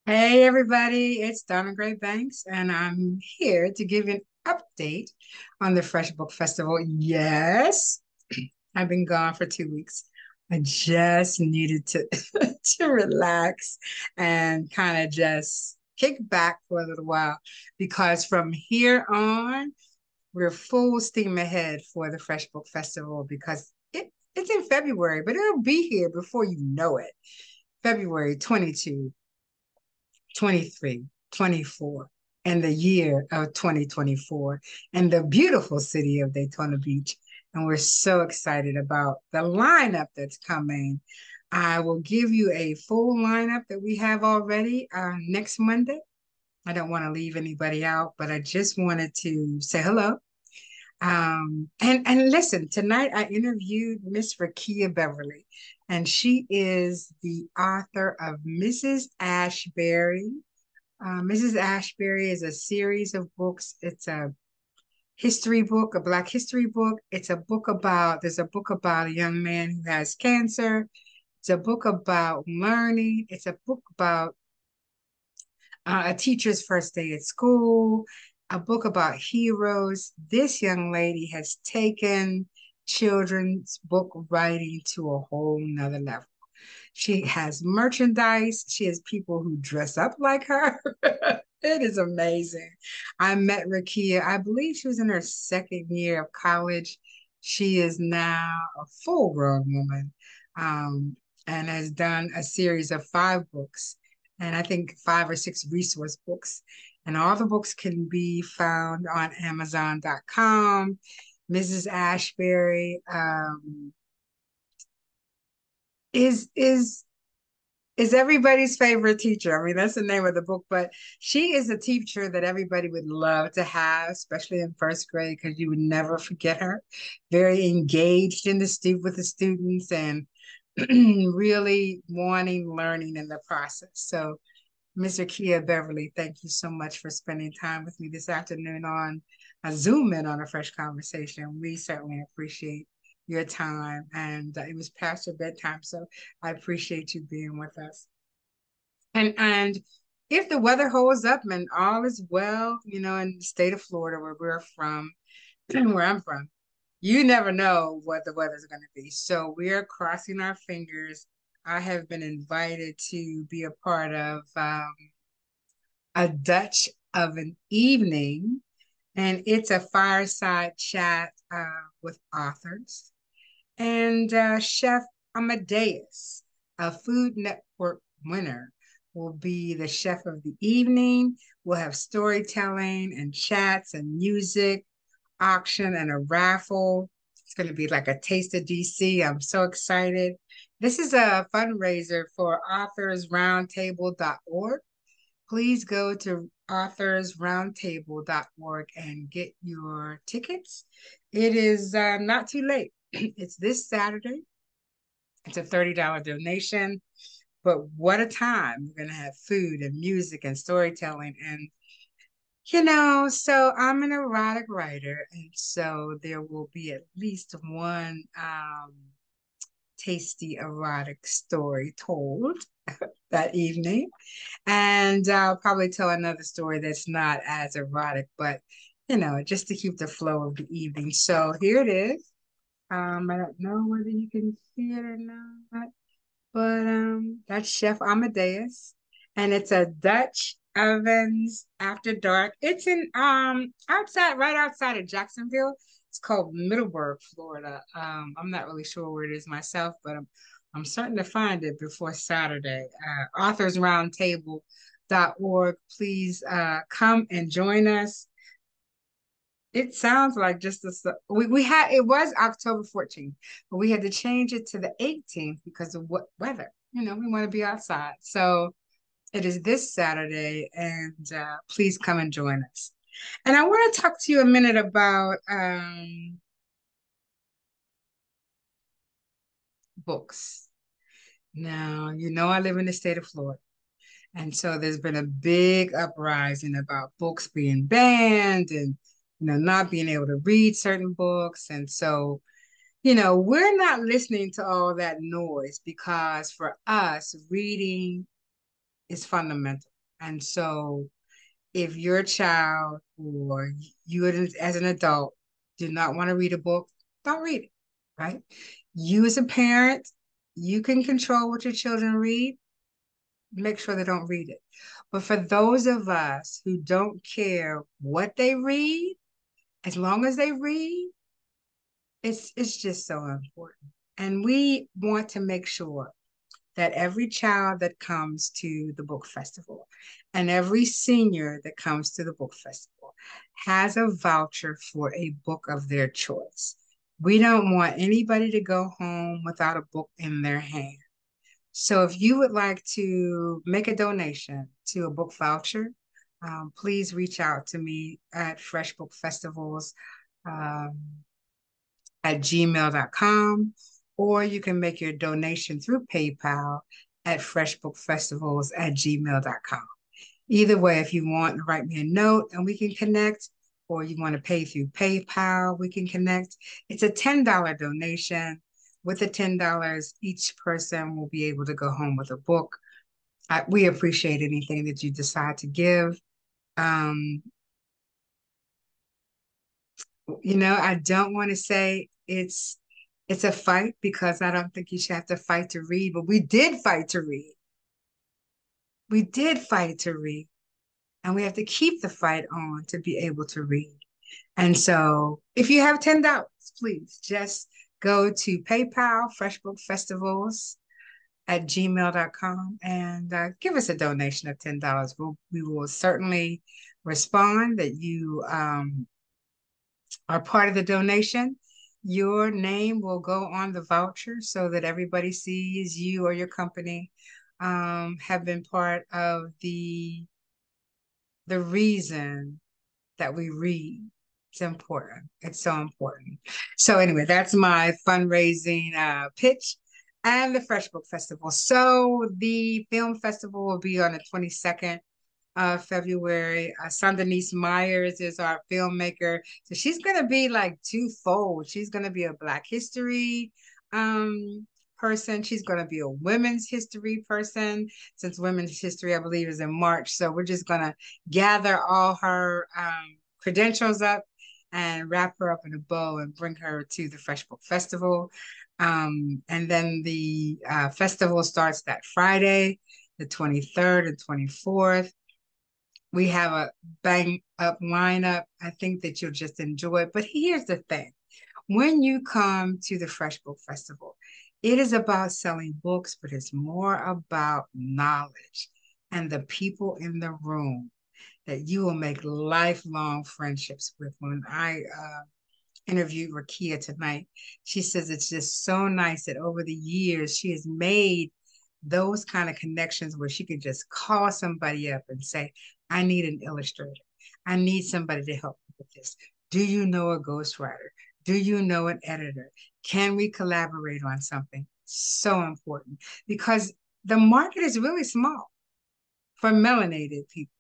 Hey everybody, it's Donna Gray Banks, and I'm here to give you an update on the Fresh Book Festival. Yes, I've been gone for 2 weeks. I just needed to to relax and kind of just kick back for a little while because from here on, we're full steam ahead for the Fresh Book Festival because it's in February, but it'll be here before you know it. February 22, 23, 24, and the year of 2024 in the beautiful city of Daytona Beach. And we're so excited about the lineup that's coming. I will give you a full lineup that we have already next Monday. I don't want to leave anybody out, but I just wanted to say hello. And listen, tonight I interviewed Miss Rakia Beverly, and she is the author of Mrs. Ashbury. Mrs. Ashbury is a series of books. It's a history book, a Black history book. There's a book about a young man who has cancer. It's a book about learning. It's a book about a teacher's first day at school, a book about heroes. This young lady has taken children's book writing to a whole nother level. She has merchandise. She has people who dress up like her. It is amazing. I met Rakia. I believe she was in her second year of college. She is now a full-grown woman, and has done a series of 5 books, and I think 5 or 6 resource books. And all the books can be found on Amazon.com. Mrs. Ashbury is is everybody's favorite teacher. I mean, that's the name of the book, but she is a teacher that everybody would love to have, especially in first grade, because you would never forget her. Very engaged in with the students and really wanting learning in the process. So, Mr. Kia Beverly, thank you so much for spending time with me this afternoon on a Zoom in on a fresh conversation. We certainly appreciate your time, and it was past your bedtime, so I appreciate you being with us. And if the weather holds up and all is well, in the state of Florida where we're from, where I'm from, you never know what the weather's going to be. So we're crossing our fingers. I have been invited to be a part of a Dutch oven evening, and it's a fireside chat with authors. And Chef Amadeus, a Food Network winner, will be the chef of the evening. We'll have storytelling and chats and music, auction and a raffle. It's going to be like a taste of DC. I'm so excited. This is a fundraiser for authorsroundtable.org. Please go to authorsroundtable.org and get your tickets. It is not too late. It's this Saturday. It's a $30 donation, but what a time. We're going to have food and music and storytelling. And, so I'm an erotic writer. And so there will be at least one tasty erotic story told that evening. And I'll probably tell another story that's not as erotic, but just to keep the flow of the evening. So here it is. I don't know whether you can see it or not, but that's Chef Amadeus, and it's a Dutch ovens after dark. It's in right outside of Jacksonville. It's called Middleburg, Florida. I'm not really sure where it is myself, but I'm certain to find it before Saturday. Authorsroundtable.org. Please come and join us. It sounds like just this. We had it was October 14th, but we had to change it to the 18th because of what weather. We want to be outside. So it is this Saturday, and please come and join us. And I want to talk to you a minute about books. Now, I live in the state of Florida. And so there's been a big uprising about books being banned and, not being able to read certain books. And so, we're not listening to all that noise because for us, reading is fundamental. And so if your child or you as an adult do not want to read a book, don't read it, right? You as a parent, you can control what your children read, make sure they don't read it. But for those of us who don't care what they read, as long as they read, it's just so important. And we want to make sure that every child that comes to the book festival and every senior that comes to the book festival has a voucher for a book of their choice. We don't want anybody to go home without a book in their hand. So if you would like to make a donation to a book voucher, please reach out to me at Freshbookfestivals um, at gmail.com, or you can make your donation through PayPal at freshbookfestivals at gmail.com. Either way, if you want to write me a note and we can connect, or you want to pay through PayPal, we can connect. It's a $10 donation. With the $10, each person will be able to go home with a book. We appreciate anything that you decide to give. Um, I don't want to say it's a fight because I don't think you should have to fight to read, but we did fight to read. We did fight to read, and we have to keep the fight on to be able to read. And so if you have $10, please just go to PayPal, Freshbookfestivals at gmail.com, and give us a donation of $10. We will certainly respond that you are part of the donation. Your name will go on the voucher so that everybody sees you or your company have been part of the reason that we read. It's important. It's so important. So anyway, that's my fundraising pitch and the Fresh Book Festival. So the film festival will be on the 22nd February. Sandenise Myers is our filmmaker. So she's going to be like twofold. She's going to be a Black history person. She's going to be a women's history person, since women's history, I believe, is in March. So we're just going to gather all her credentials up and wrap her up in a bow and bring her to the Fresh Book Festival. And then the festival starts that Friday, the 23rd and 24th. We have a bang up lineup. I think that you'll just enjoy it. But here's the thing. When you come to the Fresh Book Festival, it is about selling books, but it's more about knowledge and the people in the room that you will make lifelong friendships with. When I interviewed Rakia tonight, she says it's just so nice that over the years she has made those kind of connections where she could just call somebody up and say, I need an illustrator. I need somebody to help me with this. Do you know a ghostwriter? Do you know an editor? Can we collaborate on something? So important because the market is really small for melanated people.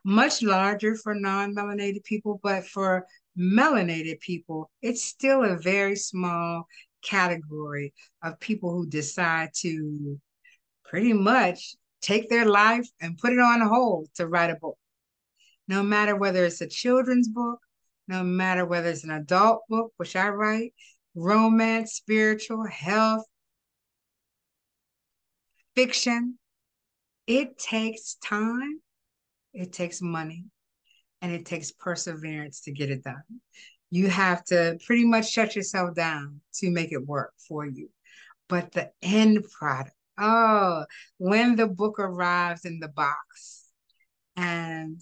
Much larger for non-melanated people, but for melanated people, it's still a very small category of people who decide to pretty much take their life and put it on hold to write a book. No matter whether it's a children's book, no matter whether it's an adult book, which I write, romance, spiritual, health, fiction, it takes time, it takes money, and it takes perseverance to get it done. You have to pretty much shut yourself down to make it work for you. But the end product, oh, when the book arrives in the box, and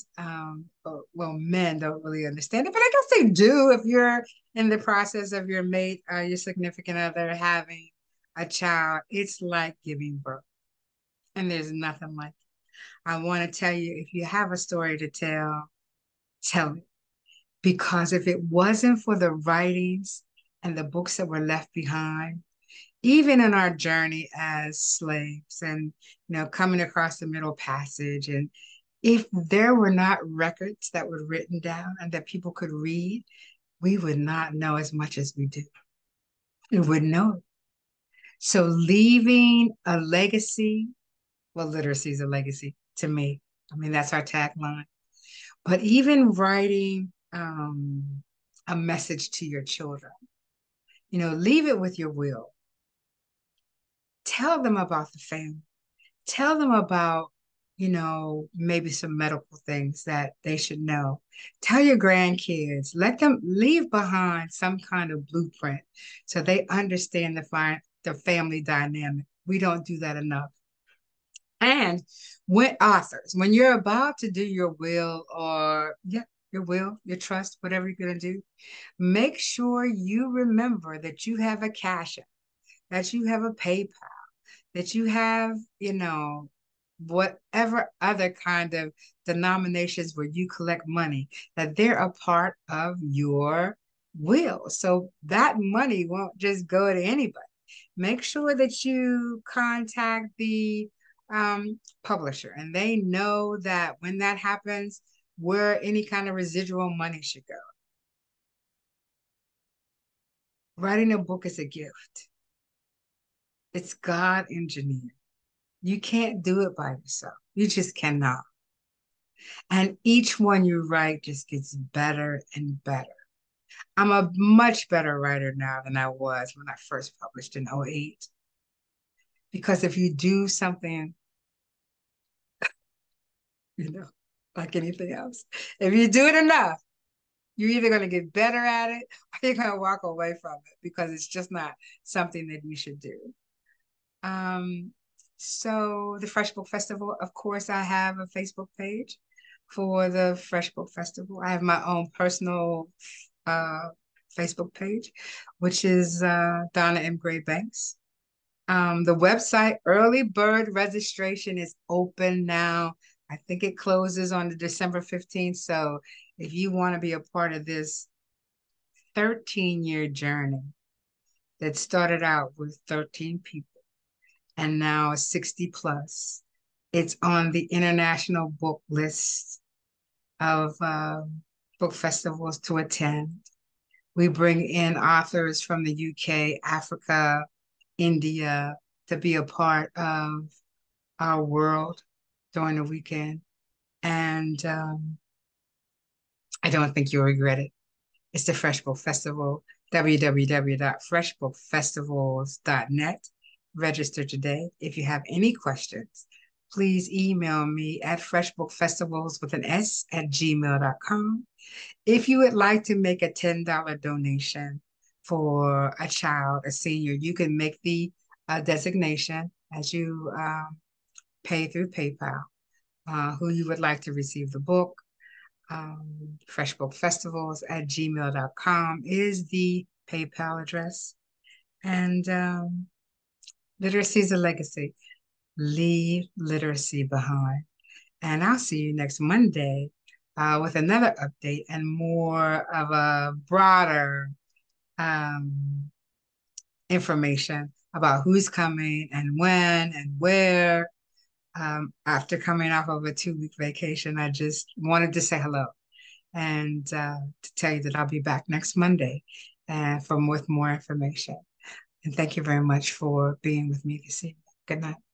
well, men don't really understand it, but I guess they do if you're in the process of your mate, your significant other having a child. It's like giving birth, and there's nothing like it. I want to tell you, if you have a story to tell it. Because if it wasn't for the writings and the books that were left behind, even in our journey as slaves and coming across the Middle Passage, and if there were not records that were written down and that people could read, we would not know as much as we do. We wouldn't know it. So leaving a legacy Well, literacy is a legacy to me. I mean, that's our tagline. But even writing a message to your children, leave it with your will. Tell them about the family. Tell them about, maybe some medical things that they should know. Tell your grandkids, let them leave behind some kind of blueprint so they understand the family dynamic. We don't do that enough. And when authors, when you're about to do your will or yeah, your will, your trust, whatever you're going to do, make sure you remember that you have a cash app, that you have a PayPal, that you have, whatever other kind of denominations where you collect money, that they're a part of your will. So that money won't just go to anybody. Make sure that you contact the publisher and they know that when that happens, where any kind of residual money should go. Writing a book is a gift. It's God engineered. You can't do it by yourself. You just cannot. And each one you write just gets better and better. I'm a much better writer now than I was when I first published in '08. Because if you do something, you know, like anything else, if you do it enough, you're either going to get better at it or you're going to walk away from it because it's just not something that you should do. Um, so the Fresh Book Festival, of course, I have a Facebook page for the Fresh Book Festival. I have my own personal uh, Facebook page, which is Donna M. Gray Banks. The website early bird registration is open now. I think it closes on the December 15th. So if you want to be a part of this 13-year journey that started out with 13 people and now 60 plus, it's on the international book list of book festivals to attend. We bring in authors from the UK, Africa, India to be a part of our world during the weekend. And I don't think you'll regret it. It's the Fresh Book Festival, www.freshbookfestivals.net. Register today. If you have any questions, please email me at freshbookfestivals with an S at gmail.com. If you would like to make a $10 donation for a child, a senior, you can make the designation as you pay through PayPal, who you would like to receive the book. Freshbookfestivals at gmail.com is the PayPal address. And literacy is a legacy. Leave literacy behind. And I'll see you next Monday with another update and more of a broader information about who's coming and when and where. After coming off of a 2-week vacation, I just wanted to say hello and to tell you that I'll be back next Monday with more information. And thank you very much for being with me this evening. Good night.